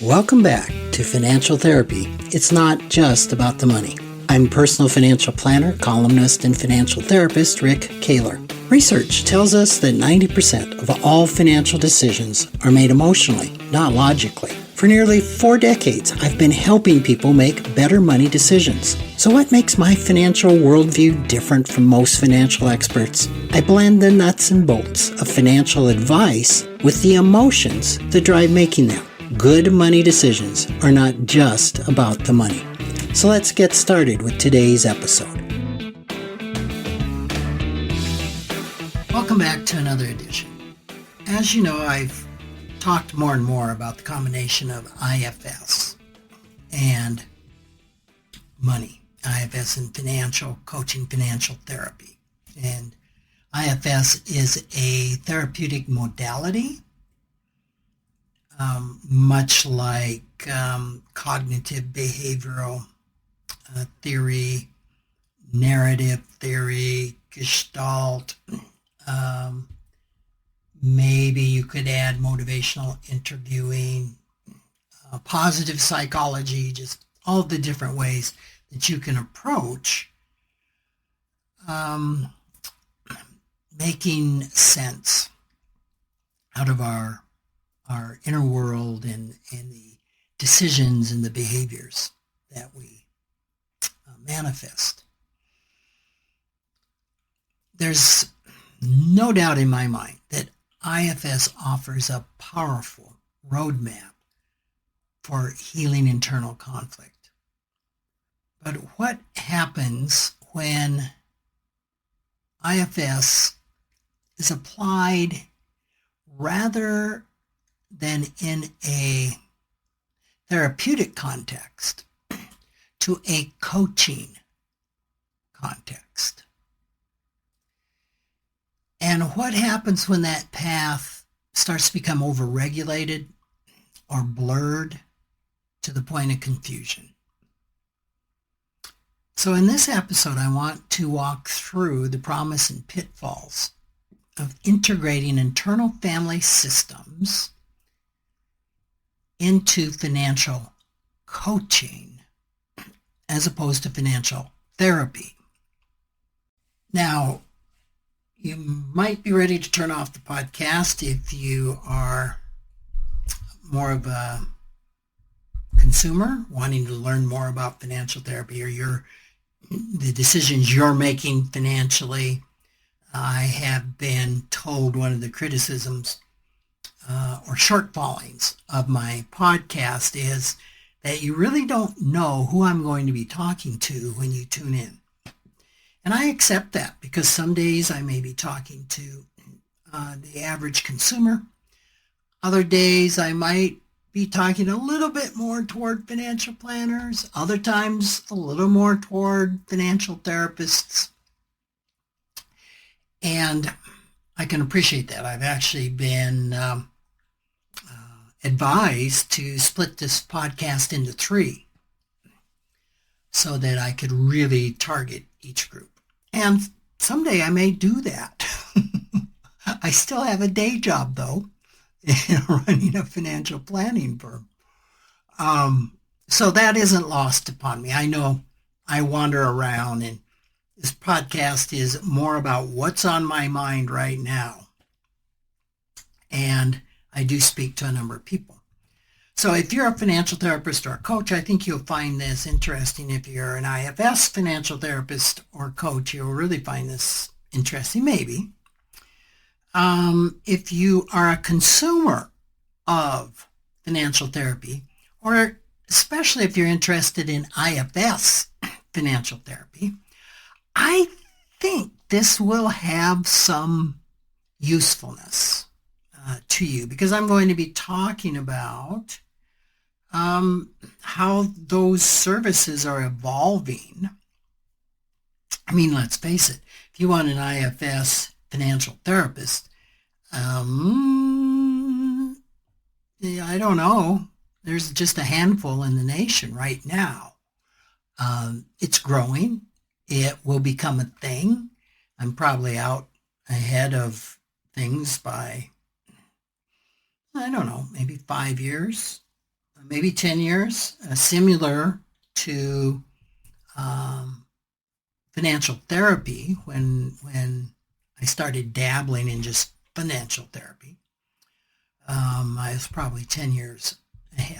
Welcome back to Financial Therapy. It's not just about the money. I'm personal financial planner, columnist, and financial therapist Rick Kaler. Research tells us that 90% of all financial decisions are made emotionally, not logically. For nearly 4 decades, I've been helping people make better money decisions. So what makes my financial worldview different from most financial experts? I blend the nuts and bolts of financial advice with the emotions that drive making them. Good money decisions are not just about the money. So let's get started with today's episode. Welcome back to another edition. As you know, I've talked more and more about the combination of IFS and money. IFS in financial coaching, financial therapy. And IFS is a therapeutic modality, much like cognitive behavioral theory, narrative theory, Gestalt. Maybe you could add motivational interviewing, positive psychology, just all the different ways that you can approach making sense out of our inner world and the decisions and the behaviors that we manifest. There's no doubt in my mind that IFS offers a powerful roadmap for healing internal conflict. But what happens when IFS is applied rather than in a therapeutic context to a coaching context? And what happens when that path starts to become overregulated or blurred to the point of confusion? So in this episode, I want to walk through the promise and pitfalls of integrating internal family systems into financial coaching as opposed to financial therapy. Now, you might be ready to turn off the podcast if you are more of a consumer wanting to learn more about financial therapy, or the decisions you're making financially. I have been told one of the criticisms or shortfallings of my podcast is that you really don't know who I'm going to be talking to when you tune in. And I accept that, because some days I may be talking to the average consumer. Other days I might be talking a little bit more toward financial planners. Other times a little more toward financial therapists. And I can appreciate that. I've actually been advised to split this podcast into 3 so that I could really target each group. And someday I may do that. I still have a day job, though, running a financial planning firm. So that isn't lost upon me. I know I wander around, and this podcast is more about what's on my mind right now. And I do speak to a number of people. So if you're a financial therapist or a coach, I think you'll find this interesting. If you're an IFS financial therapist or coach, you'll really find this interesting, maybe. If you are a consumer of financial therapy, or especially if you're interested in IFS financial therapy, I think this will have some usefulness to you, because I'm going to be talking about how those services are evolving. I mean, let's face it, if you want an IFS financial therapist, I don't know, there's just a handful in the nation right now. It's growing. It will become a thing. I'm probably out ahead of things by, I don't know, maybe 5 years. maybe 10 years, similar to financial therapy when I started dabbling in just financial therapy. I was probably 10 years.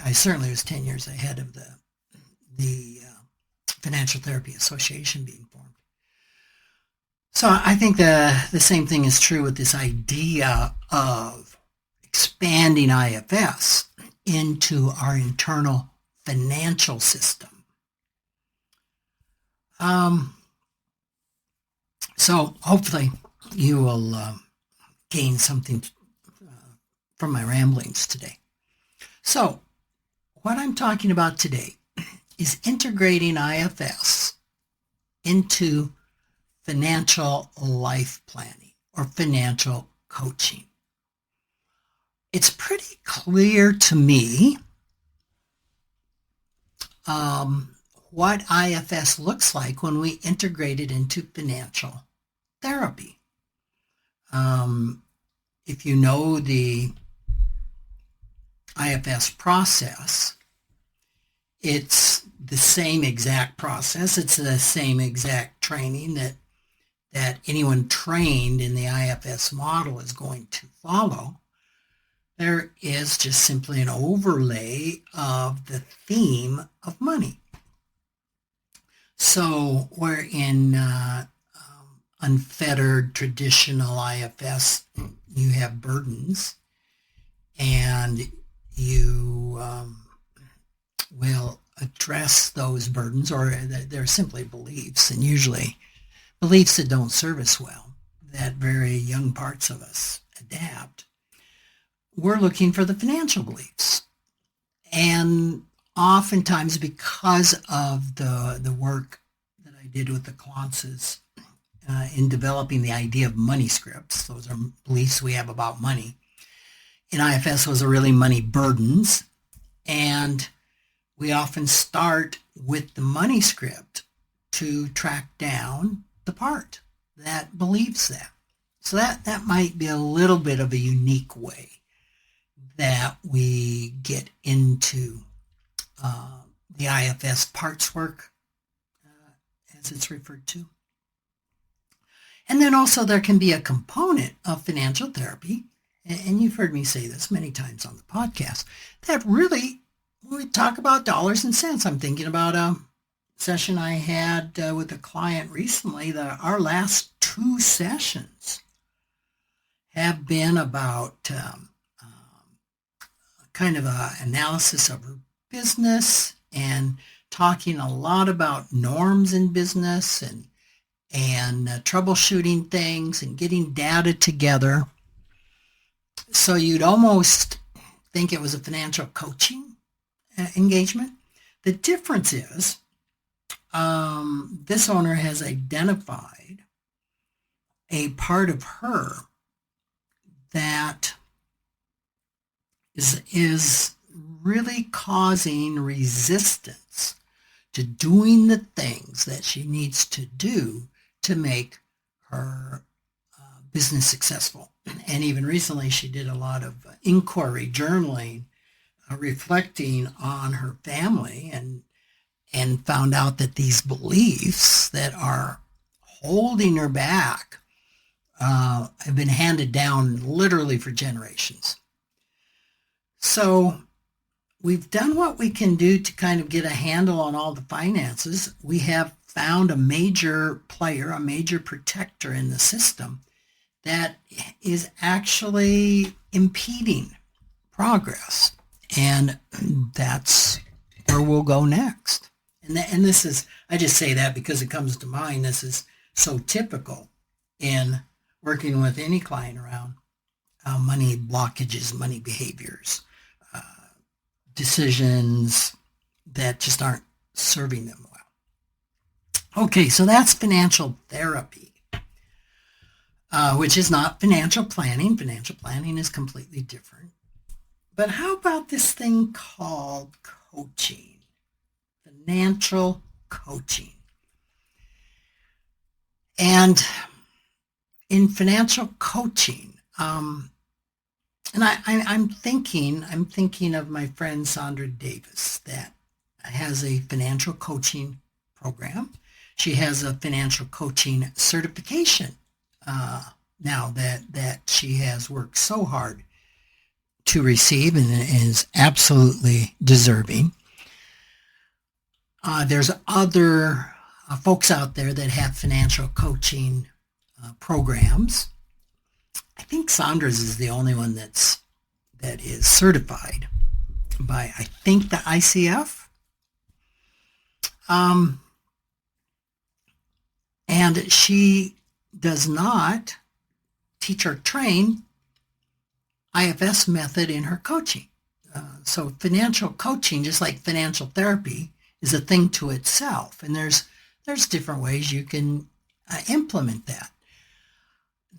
I certainly was 10 years ahead of the Financial Therapy Association being formed. So I think the same thing is true with this idea of expanding IFS into our internal financial system. So hopefully you will gain something from my ramblings today. So what I'm talking about today is integrating IFS into financial life planning or financial coaching. It's pretty clear to me what IFS looks like when we integrate it into financial therapy. If you know the IFS process, it's the same exact process. It's the same exact training that anyone trained in the IFS model is going to follow. There is just simply an overlay of the theme of money. So where in unfettered traditional IFS, you have burdens, and you will address those burdens, or they're simply beliefs, and usually beliefs that don't serve us well, that very young parts of us adapt. We're looking for the financial beliefs. And oftentimes, because of the work that I did with the Clances in developing the idea of money scripts, those are beliefs we have about money. In IFS, those are really money burdens. And we often start with the money script to track down the part that believes that. So that might be a little bit of a unique way that we get into the IFS parts work, as it's referred to. And then also there can be a component of financial therapy, and you've heard me say this many times on the podcast, that really, when we talk about dollars and cents, I'm thinking about a session I had with a client recently. Our last 2 sessions have been about kind of an analysis of her business and talking a lot about norms in business and troubleshooting things and getting data together. So you'd almost think it was a financial coaching engagement. The difference is this owner has identified a part of her that is really causing resistance to doing the things that she needs to do to make her business successful. And even recently, she did a lot of inquiry, journaling, reflecting on her family, and found out that these beliefs that are holding her back have been handed down literally for generations. So we've done what we can do to kind of get a handle on all the finances. We have found a major player, a major protector in the system that is actually impeding progress. And that's where we'll go next. And this is, I just say that because it comes to mind. This is so typical in working with any client around money blockages, money behaviors, decisions that just aren't serving them well. Okay, so that's financial therapy, which is not financial planning. Financial planning is completely different. But how about this thing called coaching? Financial coaching. And in financial coaching, And I'm thinking of my friend Sandra Davis that has a financial coaching program. She has a financial coaching certification now that she has worked so hard to receive and is absolutely deserving. There's other folks out there that have financial coaching programs. I think Sandra's is the only one that is certified by, I think, the ICF. And she does not teach or train IFS method in her coaching. So financial coaching, just like financial therapy, is a thing to itself. And there's different ways you can implement that.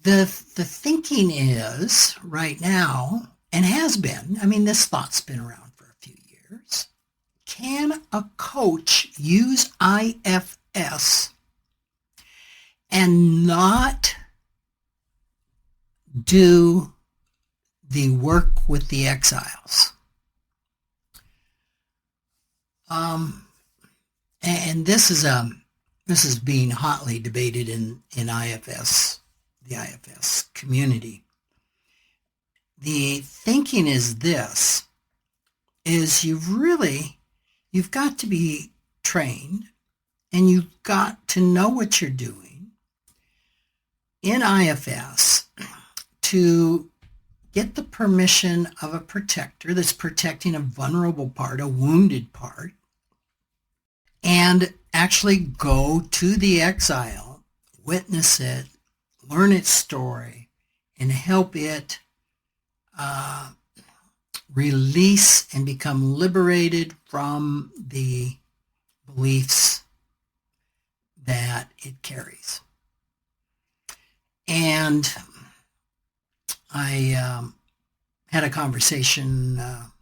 The thinking is right now, and has been, I mean, this thought's been around for a few years. Can a coach use IFS and not do the work with the exiles? And this is being hotly debated in IFS, the IFS community. The thinking is this, is you've got to be trained and you've got to know what you're doing in IFS to get the permission of a protector that's protecting a vulnerable part, a wounded part, and actually go to the exile, witness it, learn its story, and help it release and become liberated from the beliefs that it carries. And I had a conversation a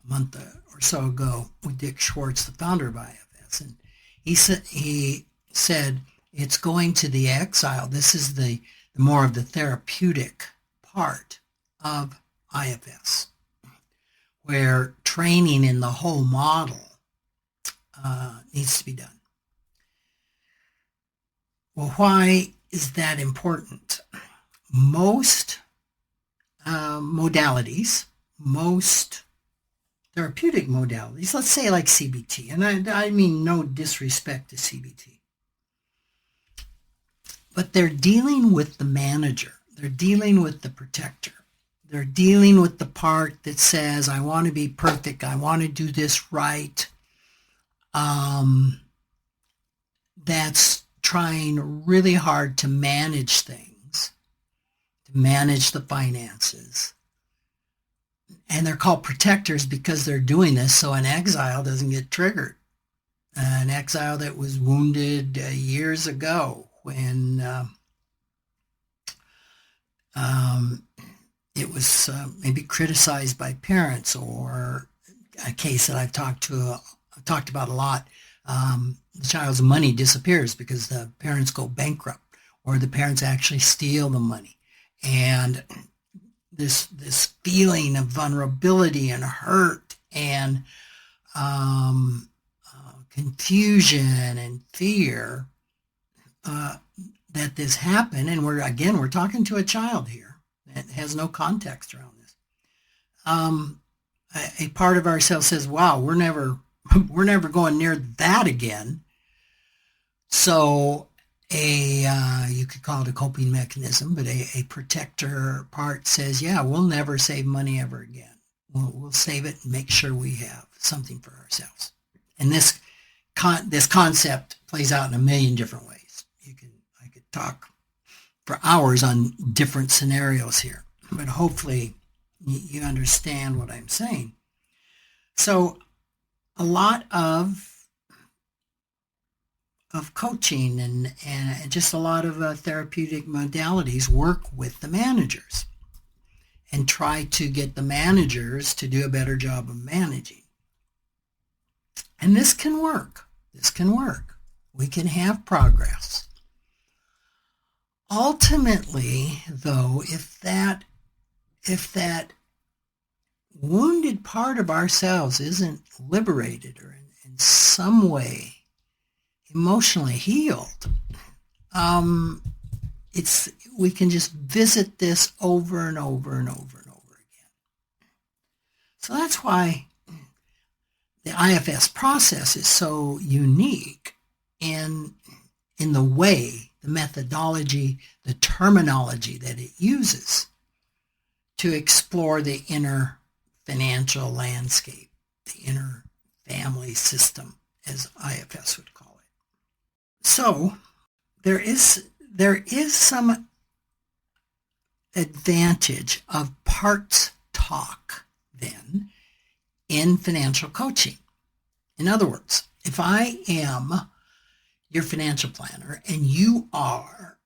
month or so ago with Dick Schwartz, the founder of IFS, and he said it's going to the exile. This is the more of the therapeutic part of IFS, where training in the whole model needs to be done. Well, why is that important? Most modalities, most therapeutic modalities, let's say like CBT, and I mean no disrespect to CBT, but they're dealing with the manager. They're dealing with the protector. They're dealing with the part that says, I want to be perfect. I want to do this right. That's trying really hard to manage things, to manage the finances. And they're called protectors because they're doing this so an exile doesn't get triggered. An exile that was wounded years ago when it was maybe criticized by parents, or a case that I've talked about a lot. The child's money disappears because the parents go bankrupt, or the parents actually steal the money, and this feeling of vulnerability and hurt and confusion and fear that this happened. And we're talking to a child here that has no context around this. A part of ourselves says, wow, we're never going near that again. So you could call it a coping mechanism, but a protector part says, yeah, we'll never save money ever again. We'll save it and make sure we have something for ourselves. And this concept plays out in a million different ways. I could talk for hours on different scenarios here, but hopefully you understand what I'm saying. So a lot of coaching and just a lot of therapeutic modalities work with the managers and try to get the managers to do a better job of managing. And this can work. We can have progress. Ultimately, though, if if that wounded part of ourselves isn't liberated or in some way emotionally healed, we can just visit this over and over and over and over again. So that's why the IFS process is so unique in the way, the methodology, the terminology that it uses to explore the inner financial landscape, the inner family system, as IFS would call it. So there is some advantage of parts talk then in financial coaching. In other words, if I am your financial planner and you are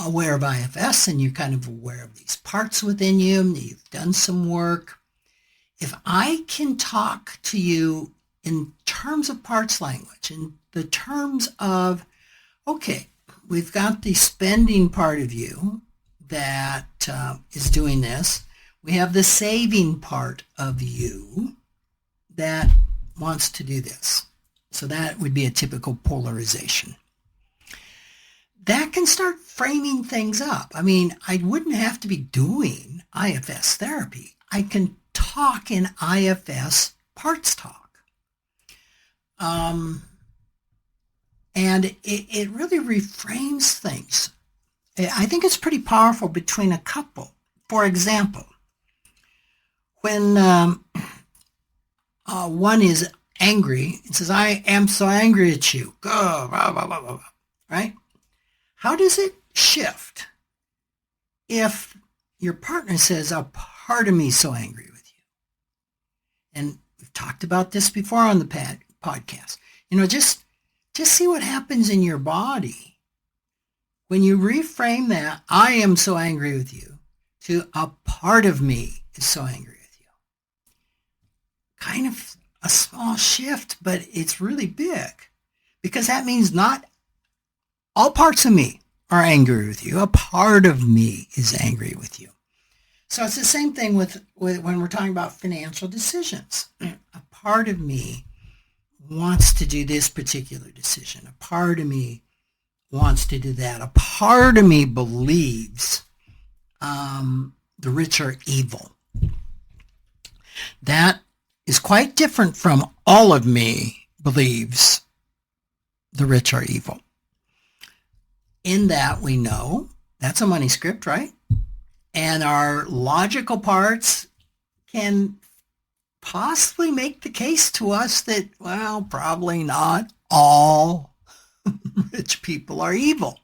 aware of IFS and you're kind of aware of these parts within you and you've done some work, if I can talk to you in terms of parts language, in the terms of, okay, we've got the spending part of you that is doing this. We have the saving part of you that wants to do this. So that would be a typical polarization. That can start framing things up. I mean, I wouldn't have to be doing IFS therapy. I can talk in IFS parts talk. And it really reframes things. I think it's pretty powerful between a couple. For example, when one is angry and says, I am so angry at you, blah, blah, blah, blah, blah, right? How does it shift if your partner says, a part of me is so angry with you? And we've talked about this before on the podcast. Just see what happens in your body when you reframe that, I am so angry with you, to a part of me is so angry with you. Kind of a small shift, but it's really big, because that means not all parts of me are angry with you. A part of me is angry with you. So it's the same thing with when we're talking about financial decisions. A part of me wants to do this particular decision. A part of me wants to do that. A part of me believes the rich are evil. That is quite different from all of me believes the rich are evil. In that we know that's a money script, right? And our logical parts can possibly make the case to us that, well, probably not all rich people are evil.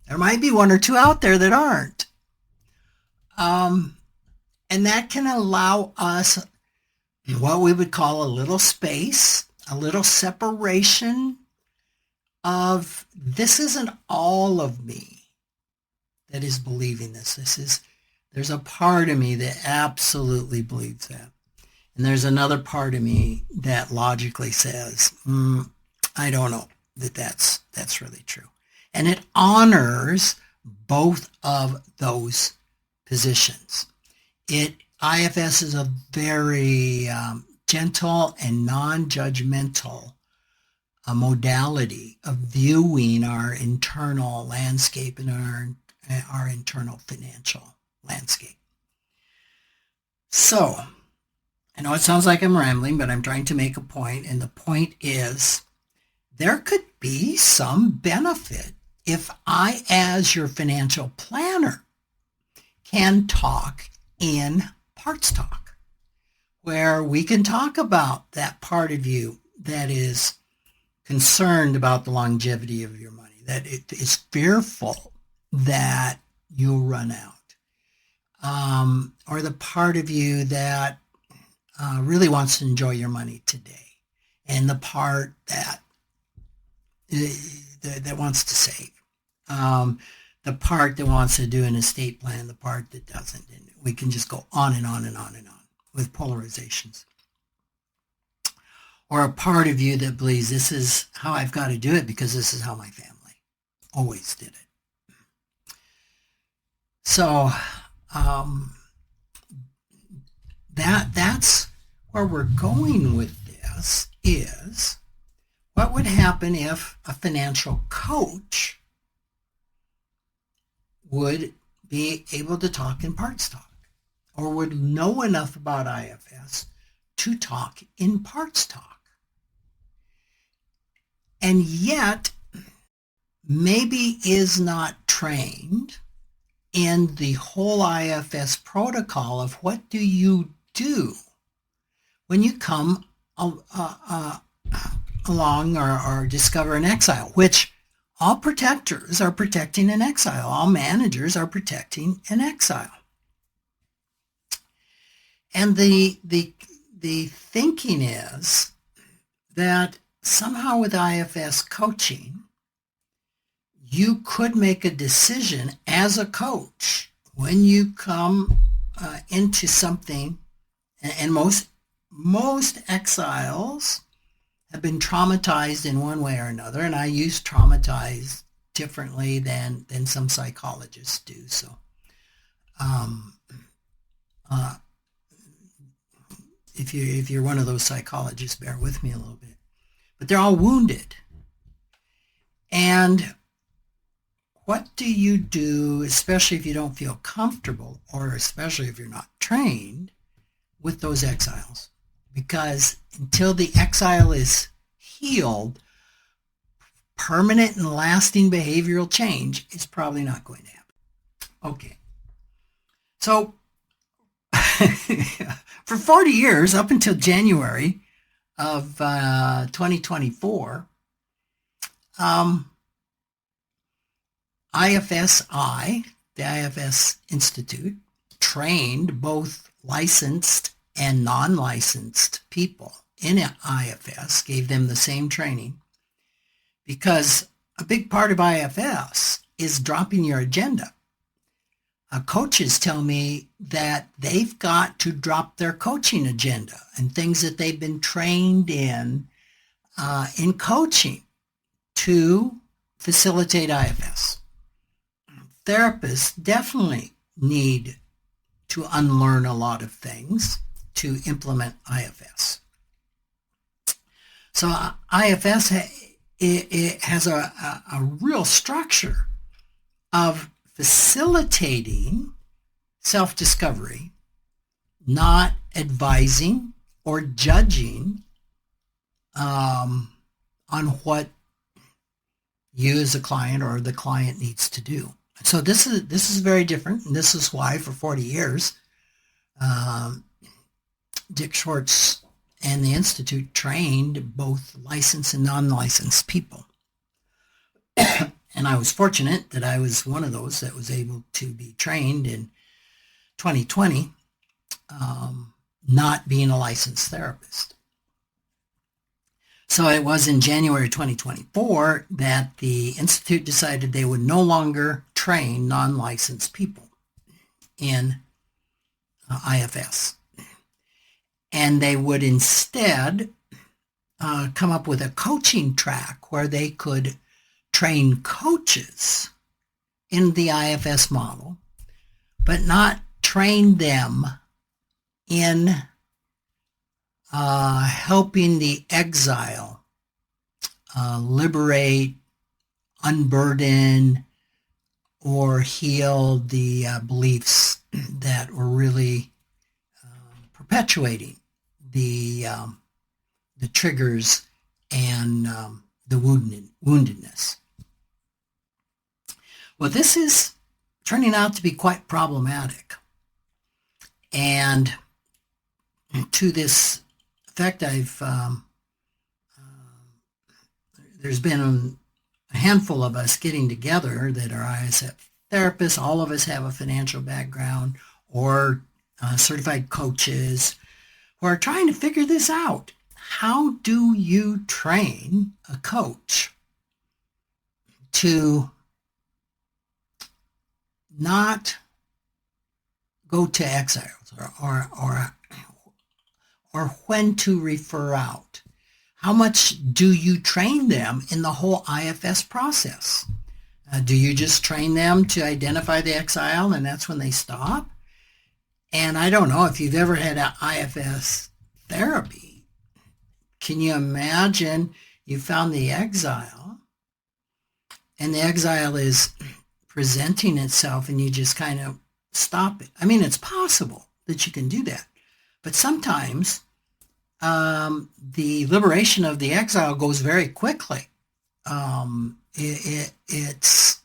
There might be one or two out there that aren't. And that can allow us what we would call a little space, a little separation of, this isn't all of me that is believing this. There's a part of me that absolutely believes that. And there's another part of me that logically says, I don't know that's really true. And it honors both of those positions. IFS is a very gentle and non-judgmental modality of viewing our internal landscape and our internal financial landscape. So, I know it sounds like I'm rambling, but I'm trying to make a point, and the point is there could be some benefit if I, as your financial planner, can talk in parts talk, where we can talk about that part of you that is concerned about the longevity of your money, that it is fearful that you'll run out, or the part of you that really wants to enjoy your money today, and the part that wants to save, the part that wants to do an estate plan, the part that doesn't. And we can just go on and on and on and on with polarizations. Or a part of you that believes this is how I've got to do it because this is how my family always did it. So that's where we're going with this, is what would happen if a financial coach would be able to talk in parts talk, or would know enough about IFS to talk in parts talk, and yet maybe is not trained in the whole IFS protocol of what do you do when you come along or discover an exile, which all protectors are protecting an exile. All managers are protecting an exile. And the thinking is that somehow with IFS coaching, you could make a decision as a coach when you come into something, and most exiles have been traumatized in one way or another, and I use traumatized differently than some psychologists do. So if you're one of those psychologists, bear with me a little bit. But they're all wounded. And what do you do, especially if you don't feel comfortable, or especially if you're not trained, with those exiles? Because until the exile is healed, permanent and lasting behavioral change is probably not going to happen. Okay. So for 40 years, up until January of 2024, IFSI, the IFS Institute, trained both licensed and non-licensed people in IFS, gave them the same training, because a big part of IFS is dropping your agenda. Coaches tell me that they've got to drop their coaching agenda and things that they've been trained in coaching to facilitate IFS. Therapists definitely need to unlearn a lot of things to implement IFS. So IFS it has a real structure of facilitating self-discovery, not advising or judging on what you as a client or the client needs to do. So this is very different, and this is why for 40 years Dick Schwartz and the Institute trained both licensed and non-licensed people. And I was fortunate that I was one of those that was able to be trained in 2020, not being a licensed therapist. So it was in January 2024 that the Institute decided they would no longer train non-licensed people in IFS. And they would instead come up with a coaching track where they could train coaches in the IFS model, but not train them in helping the exile liberate, unburden, or heal the beliefs that were really perpetuating the triggers and the woundedness. Well, this is turning out to be quite problematic. And to this effect, there's been a handful of us getting together that are IFS therapists. All of us have a financial background, or certified coaches, who are trying to figure this out. How do you train a coach to not go to exiles, or when to refer out? How much do you train them in the whole IFS process? Do you just train them to identify the exile and that's when they stop? And I don't know if you've ever had an IFS therapy. Can you imagine you found the exile and the exile is presenting itself and you just kind of stop it? I mean, it's possible that you can do that. But sometimes the liberation of the exile goes very quickly. It's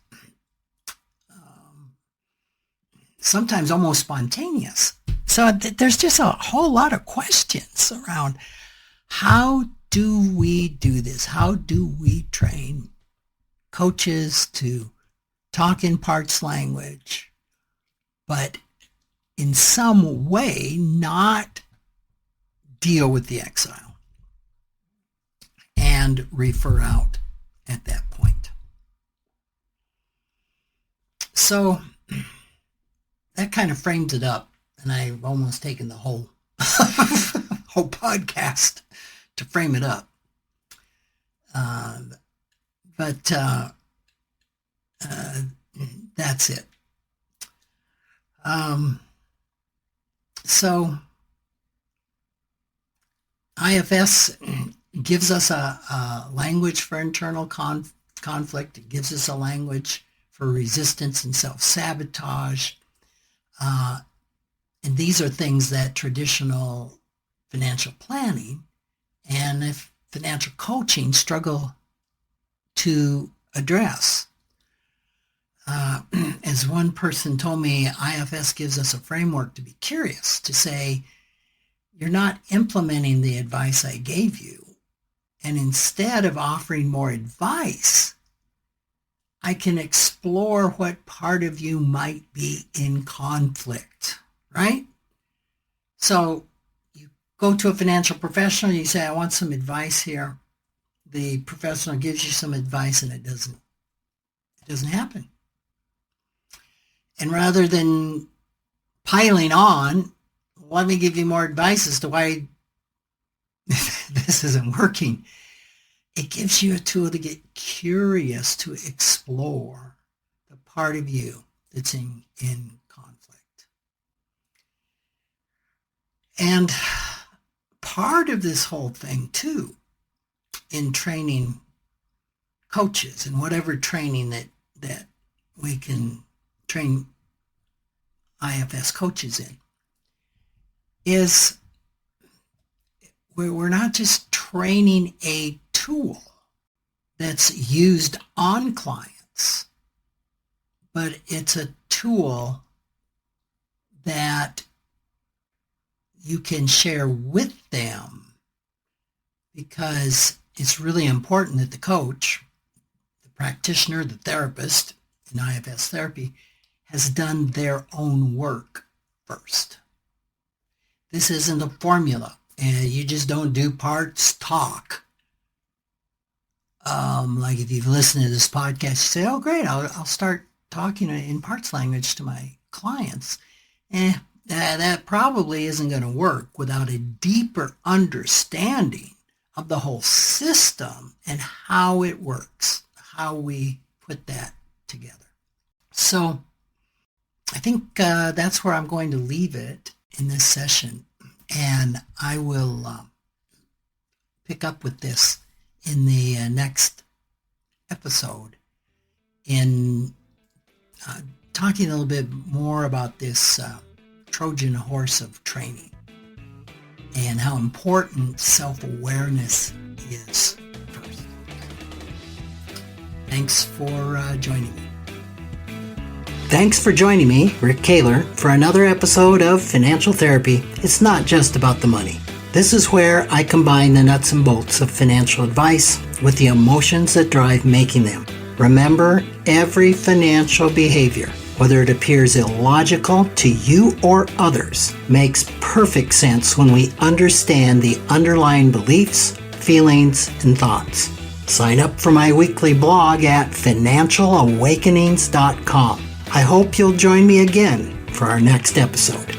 sometimes almost spontaneous. So there's just a whole lot of questions around how do we do this? How do we train coaches to talk in parts language, but in some way not deal with the exile and refer out at that point? So that kind of frames it up, and I've almost taken the whole whole podcast to frame it up. But that's it. So IFS gives us a language for internal conflict. It gives us a language for resistance and self-sabotage. And these are things that traditional financial planning and if financial coaching struggle to address. As one person told me, IFS gives us a framework to be curious, to say, you're not implementing the advice I gave you. And instead of offering more advice, I can explore what part of you might be in conflict, right? So you go to a financial professional, you say, I want some advice here. The professional gives you some advice and it doesn't happen. And rather than piling on, let me give you more advice as to why this isn't working, it gives you a tool to get curious, to explore the part of you that's in conflict. And part of this whole thing, too, in training coaches and whatever training that we can train IFS coaches in, is we're not just training a tool that's used on clients, but it's a tool that you can share with them, because it's really important that the coach, the practitioner, the therapist in IFS therapy has done their own work first. This isn't a formula. And you just don't do parts talk. Like if you've listened to this podcast, you say, oh, great, I'll start talking in parts language to my clients. That probably isn't going to work without a deeper understanding of the whole system and how it works, how we put that together. So I think that's where I'm going to leave it in this session. And I will pick up with this in the next episode in talking a little bit more about this Trojan horse of training and how important self-awareness is first. Thanks for joining me. Thanks for joining me, Rick Kaler, for another episode of Financial Therapy. It's not just about the money. This is where I combine the nuts and bolts of financial advice with the emotions that drive making them. Remember, every financial behavior, whether it appears illogical to you or others, makes perfect sense when we understand the underlying beliefs, feelings, and thoughts. Sign up for my weekly blog at financialawakenings.com. I hope you'll join me again for our next episode.